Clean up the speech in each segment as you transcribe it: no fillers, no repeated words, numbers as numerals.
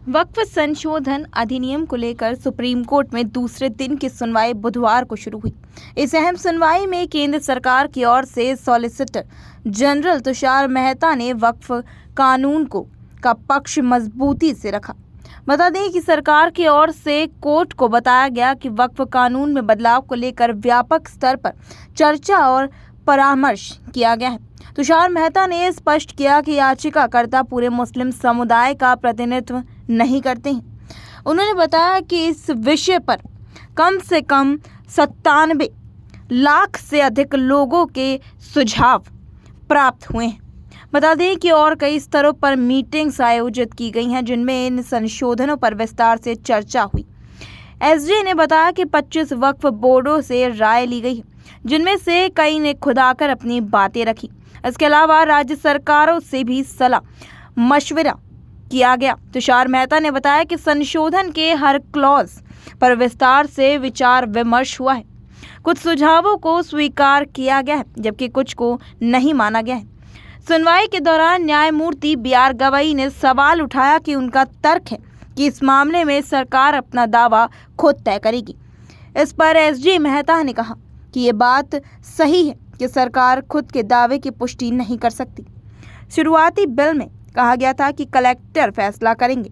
वक्फ संशोधन अधिनियम को लेकर सुप्रीम कोर्ट में दूसरे दिन की सुनवाई बुधवार को शुरू हुई। इस अहम सुनवाई में केंद्र सरकार की ओर से सॉलिसिटर जनरल तुषार मेहता ने वक्फ कानून का पक्ष मजबूती से रखा। बता दें कि सरकार की ओर से कोर्ट को बताया गया कि वक्फ कानून में बदलाव को लेकर व्यापक स्तर पर चर्चा और परामर्श किया गया है। तुषार मेहता ने स्पष्ट किया कि याचिकाकर्ता पूरे मुस्लिम समुदाय का प्रतिनिधित्व नहीं करते हैं। उन्होंने बताया कि इस विषय पर कम से कम 97 लाख से अधिक लोगों के सुझाव प्राप्त हुए हैं। बता दें कि और कई स्तरों पर मीटिंग्स आयोजित की गई हैं जिनमें इन संशोधनों पर विस्तार से चर्चा हुई। एसजे ने बताया कि 25 वक्फ बोर्डों से राय ली गई है, जिनमें से कई ने खुद आकर अपनी बातें रखी। इसके अलावा राज्य सरकारों से भी सलाह मशविरा किया गया। तुषार मेहता ने बताया कि संशोधन के हर क्लॉज पर विस्तार से विचार विमर्श हुआ है। कुछ सुझावों को स्वीकार किया गया है जबकि कुछ को नहीं माना गया है। सुनवाई के दौरान न्यायमूर्ति BR गवई ने सवाल उठाया कि उनका तर्क है कि इस मामले में सरकार अपना दावा खुद तय करेगी। इस पर एसजे मेहता ने कहा कि ये बात सही है कि सरकार खुद के दावे की पुष्टि नहीं कर सकती। शुरुआती बिल में कहा गया था कि कलेक्टर फैसला करेंगे।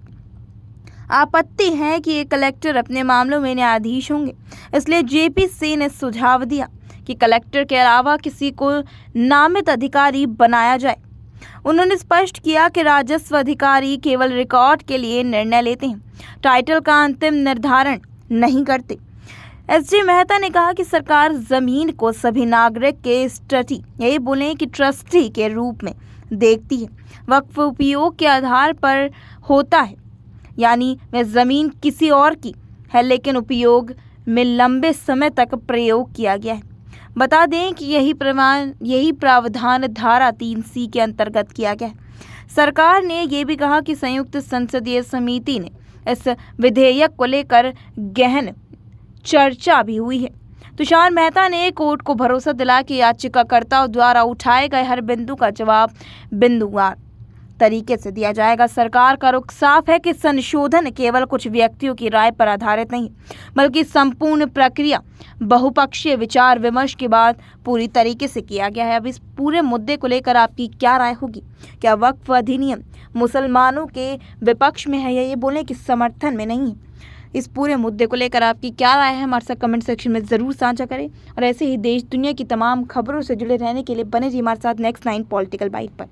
आपत्ति है कि ये कलेक्टर अपने मामलों में न्यायाधीश होंगे, इसलिए JPC ने सुझाव दिया कि कलेक्टर के अलावा किसी को नामित अधिकारी बनाया जाए। उन्होंने स्पष्ट किया कि राजस्व अधिकारी केवल रिकॉर्ड के लिए निर्णय लेते हैं, टाइटल का अंतिम निर्धारण नहीं करते। एसजे मेहता ने कहा कि सरकार जमीन को सभी नागरिक के ट्रस्टी के रूप में देखती है। वक्फ उपयोग के आधार पर होता है, यानी वह जमीन किसी और की है लेकिन उपयोग में लंबे समय तक प्रयोग किया गया है। बता दें कि यही प्रावधान धारा 3C के अंतर्गत किया गया है। सरकार ने यह भी कहा कि संयुक्त संसदीय समिति ने इस विधेयक को लेकर गहन चर्चा भी हुई है। तुषार मेहता ने कोर्ट को भरोसा दिलाया कि याचिकाकर्ताओं द्वारा उठाए गए हर बिंदु का जवाब बिंदुवार तरीके से दिया जाएगा। सरकार का रुख साफ है कि संशोधन केवल कुछ व्यक्तियों की राय पर आधारित नहीं, बल्कि संपूर्ण प्रक्रिया बहुपक्षीय विचार विमर्श के बाद पूरी तरीके से किया गया है। अब इस पूरे मुद्दे को लेकर आपकी क्या राय होगी? क्या वक्फ अधिनियम मुसलमानों के विपक्ष में है या ये बोलें कि समर्थन में नहीं? इस पूरे मुद्दे को लेकर आपकी क्या राय है? हमारे साथ कमेंट सेक्शन में ज़रूर साझा करें और ऐसे ही देश दुनिया की तमाम खबरों से जुड़े रहने के लिए बने रहिए हमारे साथ नेक्स्ट 9 पॉलिटिकल बाइट पर।